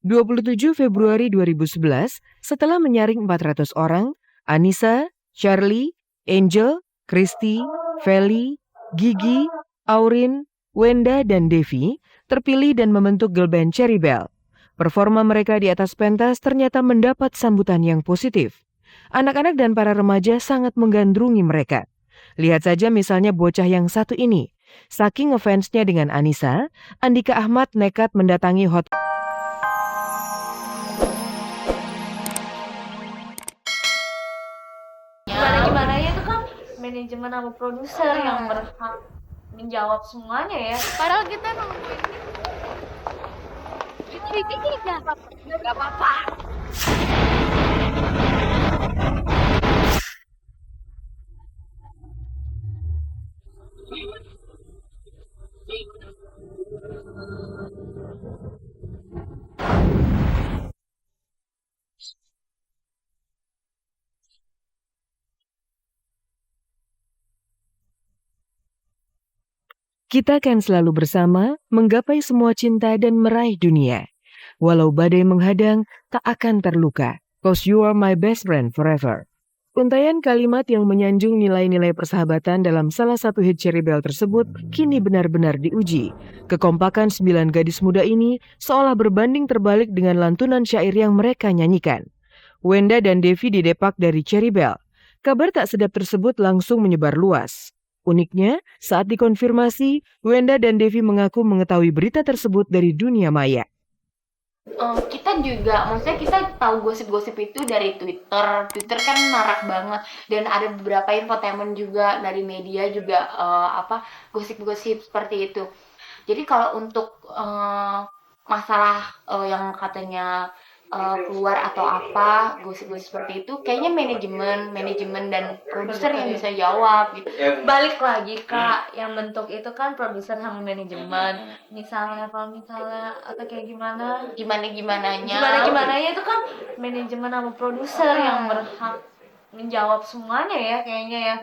27 Februari 2011, setelah menyaring 400 orang, Anissa, Charlie, Angel, Christy, Feli, Gigi, Aurin, Wenda, dan Devi terpilih dan membentuk girl band Cherry Belle. Performa mereka di atas pentas ternyata mendapat sambutan yang positif. Anak-anak dan para remaja sangat menggandrungi mereka. Lihat saja misalnya bocah yang satu ini. Saking ngefansnya dengan Anissa, Andika Ahmad nekat mendatangi hotel. Gimana ya, itu kan manajemen sama produser yang berhak menjawab semuanya ya. Padahal kita nungguin ini nggak apa-apa. Kita akan selalu bersama, menggapai semua cinta dan meraih dunia. Walau badai menghadang, tak akan terluka. 'Cause you are my best friend forever. Untaian kalimat yang menyanjung nilai-nilai persahabatan dalam salah satu hit Cherry Belle tersebut kini benar-benar diuji. Kekompakan 9 gadis muda ini seolah berbanding terbalik dengan lantunan syair yang mereka nyanyikan. Wenda dan Devi didepak dari Cherry Belle. Kabar tak sedap tersebut langsung menyebar luas. Uniknya, saat dikonfirmasi, Wenda dan Devi mengaku mengetahui berita tersebut dari dunia maya. Kita juga, maksudnya kita tahu gosip-gosip itu dari Twitter. Twitter kan marak banget, dan ada beberapa infotainment juga dari media juga gosip-gosip seperti itu. Jadi kalau untuk masalah yang katanya keluar atau apa gosip-gosip seperti itu, kayaknya manajemen dan produser yang bisa jawab gitu. Balik lagi Kak, yang bentuk itu kan produser sama manajemen. Kalau misalnya atau kayak Gimananya itu kan manajemen sama produser yang berhak menjawab semuanya ya kayaknya ya.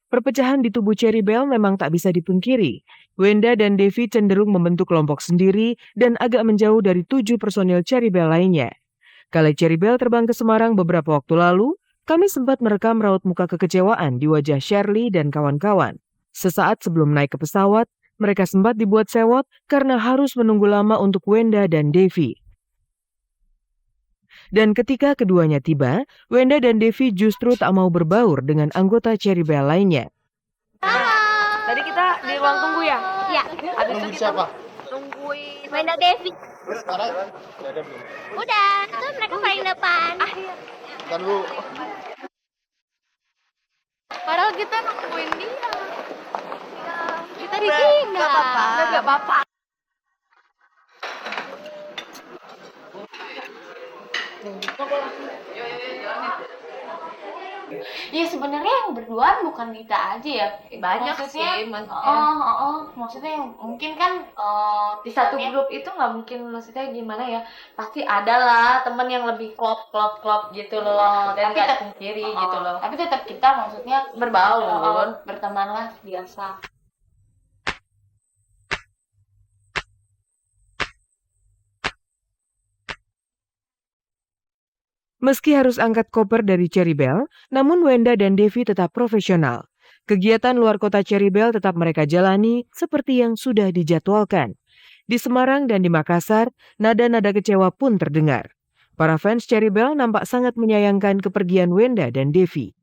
Perpecahan di tubuh Cherry Belle memang tak bisa dipungkiri. Wenda dan Devi cenderung membentuk kelompok sendiri dan agak menjauh dari 7 personil Cherry Belle lainnya. Kala Cherry Belle terbang ke Semarang beberapa waktu lalu, kami sempat merekam raut muka kekecewaan di wajah Shirley dan kawan-kawan. Sesaat sebelum naik ke pesawat, mereka sempat dibuat sewot karena harus menunggu lama untuk Wenda dan Devi. Dan ketika keduanya tiba, Wenda dan Devi justru tak mau berbaur dengan anggota Cherry Belle lainnya. Tadi kita di ruang tunggu ya? Iya. Habis itu kita nungguin Wenda Devi. Sekarang Udah, tuh mereka paling depan. kan lu Padahal kita nungguin dia. Kita Di sini. Nggak apa-apa. Ya sebenarnya yang berduaan bukan kita aja ya. Banyak Maksudnya, sih, maksudnya. maksudnya yang mungkin kan Di satu grup itu nggak mungkin, maksudnya gimana ya, pasti ada lah teman yang lebih klop gitu loh, dan tapi nggak tetap dipungkiri gitu loh. Tapi tetap kita maksudnya Berbaur. berteman lah biasa. Meski harus angkat koper dari Cherry Belle, namun Wenda dan Devi tetap profesional. Kegiatan luar kota Cherry Belle tetap mereka jalani seperti yang sudah dijadwalkan. Di Semarang dan di Makassar, nada-nada kecewa pun terdengar. Para fans Cherry Belle nampak sangat menyayangkan kepergian Wenda dan Devi.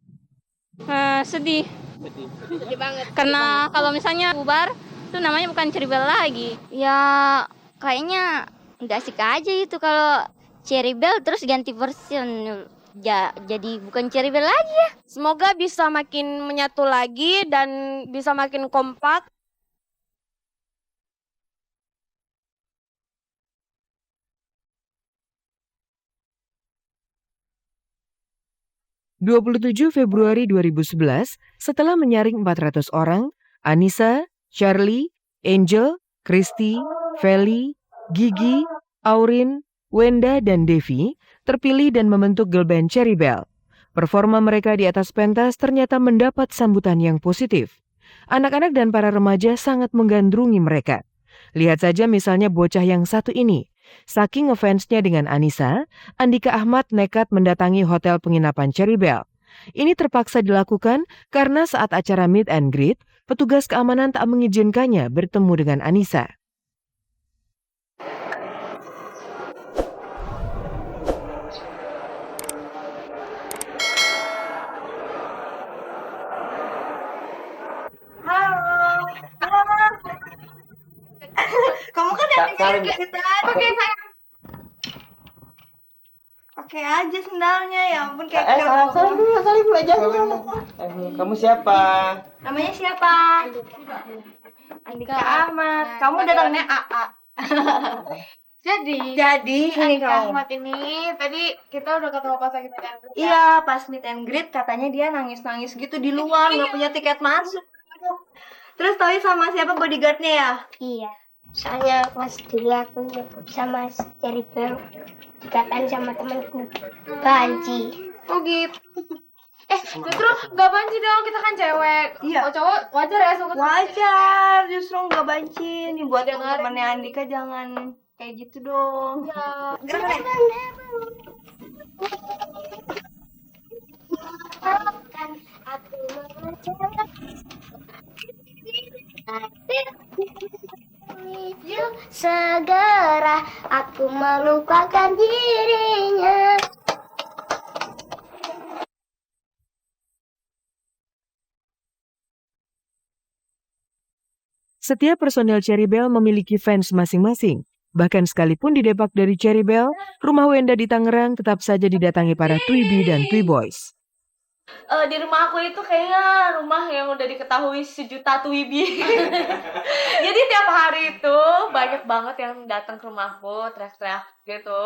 Sedih banget. Karena kalau misalnya bubar, itu namanya bukan Cherry Belle lagi. Ya kayaknya nggak asik aja itu kalau Cherry Belle terus ganti version. Ya, jadi bukan Cherry Belle lagi ya. Semoga bisa makin menyatu lagi dan bisa makin kompak. ...27 Februari 2011, setelah menyaring 400 orang, Anissa, Charlie, Angel, Christy, Feli, Gigi, Aurin, Wenda, dan Devi terpilih dan membentuk girl band Cherry Belle. Performa mereka di atas pentas ternyata mendapat sambutan yang positif. Anak-anak dan para remaja sangat menggandrungi mereka. Lihat saja misalnya bocah yang satu ini. Saking ngefansnya dengan Anissa, Andika Ahmad nekat mendatangi hotel penginapan Cherry Belle. Ini terpaksa dilakukan karena saat acara meet and greet, petugas keamanan tak mengizinkannya bertemu dengan Anissa. Kamu kan yang kita pakai aja sendalnya, ya ampun kayak salam dulu aja. Kamu siapa? Namanya siapa? Andika Ahmad. Kamu datangnya AA. Jadi Ini Andika kamu. Ahmad ini tadi kita udah ketemu pas lagi meet and greet. Iya, pas meet and greet katanya dia nangis-nangis gitu di luar, nggak punya tiket masuk. Terus tahu sama siapa bodyguardnya ya? Iya. Soalnya pas dulu aku sama Cherry Belle dikatain sama temanku banci. Oh gitu. Justru nggak banci dong, kita kan cewek. Iya. Kalau cowok wajar ya suka. Wajar, justru nggak banci. Nih buat teman-temannya Andika jangan kayak gitu dong. Ya. Segera aku melupakan dirinya. Setiap personel Cherry Belle memiliki fans masing-masing. Bahkan sekalipun didepak dari Cherry Belle, rumah Wenda di Tangerang tetap saja didatangi para Twibi dan Twiboys. Di rumah aku itu kayaknya rumah yang udah diketahui sejuta Twibi. Jadi tiap hari itu banyak banget yang datang ke rumahku teriak-teriak gitu.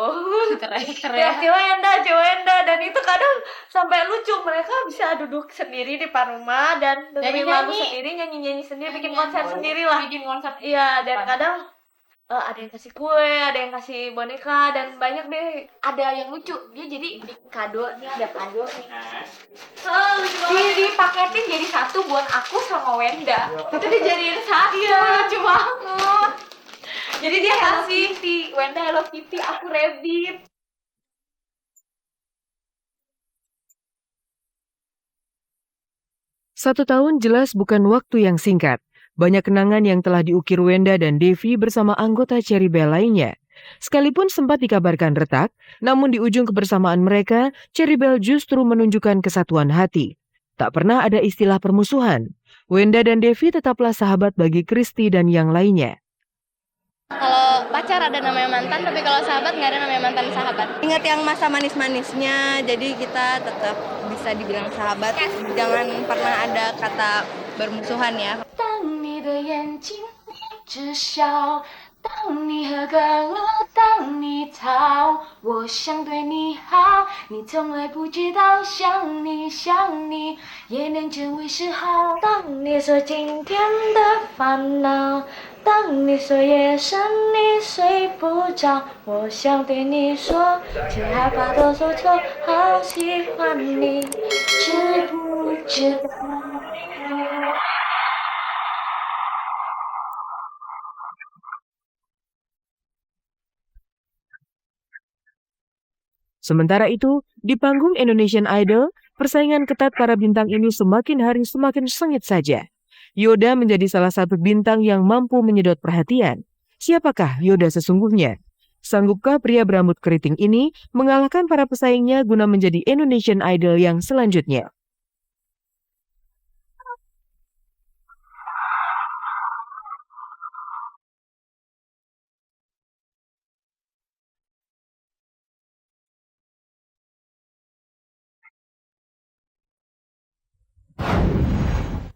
Teriak Cewenda, dan itu kadang sampai lucu, mereka bisa duduk sendiri di depan rumah dan dengerin lagu sendiri, nyanyi-nyanyi sendiri, bikin konser sendiri lah. Bikin konser. Iya, dan kadang ada yang kasih kue, ada yang kasih boneka, dan banyak deh. Ada yang lucu, dia jadi kado, nih ada kado nih. Dipaketin jadi satu buat aku sama Wenda. Itu dijadiin satu, lucu banget. Jadi dia kasih Wenda Hello Kitty, aku Rabbit. Satu tahun jelas bukan waktu yang singkat. Banyak kenangan yang telah diukir Wenda dan Devi bersama anggota Cherry Belle lainnya. Sekalipun sempat dikabarkan retak, namun di ujung kebersamaan mereka, Cherry Belle justru menunjukkan kesatuan hati. Tak pernah ada istilah permusuhan. Wenda dan Devi tetaplah sahabat bagi Kristi dan yang lainnya. Kalau pacar ada namanya mantan, tapi kalau sahabat nggak ada namanya mantan sahabat. Ingat yang masa manis-manisnya, jadi kita tetap bisa dibilang sahabat. Jangan pernah ada kata bermusuhan ya. 当你的眼睛一直笑，当你喝干了，当你逃，我想对你好，你从来不知道，想你想你也能成为嗜好。当你说今天的烦恼，当你说夜深你睡不着，我想对你说，却害怕都说错，好喜欢你，知不知道？ Sementara itu, di panggung Indonesian Idol, persaingan ketat para bintang ini semakin hari semakin sengit saja. Yoda menjadi salah satu bintang yang mampu menyedot perhatian. Siapakah Yoda sesungguhnya? Sanggupkah pria berambut keriting ini mengalahkan para pesaingnya guna menjadi Indonesian Idol yang selanjutnya?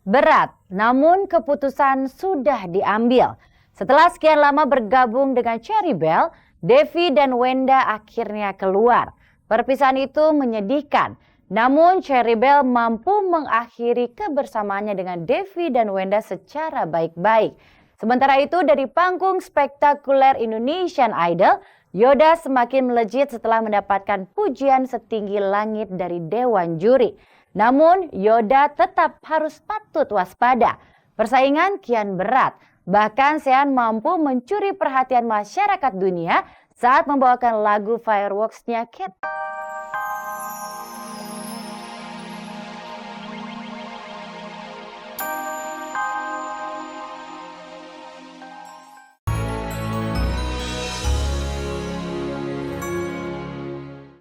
Berat, namun keputusan sudah diambil. Setelah sekian lama bergabung dengan Cherry Belle, Devi dan Wenda akhirnya keluar. Perpisahan itu menyedihkan, namun Cherry Belle mampu mengakhiri kebersamaannya dengan Devi dan Wenda secara baik-baik. Sementara itu dari panggung spektakuler Indonesian Idol, Yoda semakin melejit setelah mendapatkan pujian setinggi langit dari dewan juri. Namun, Yoda tetap harus patut waspada. Persaingan kian berat. Bahkan Sean mampu mencuri perhatian masyarakat dunia saat membawakan lagu Fireworks-nya Cat.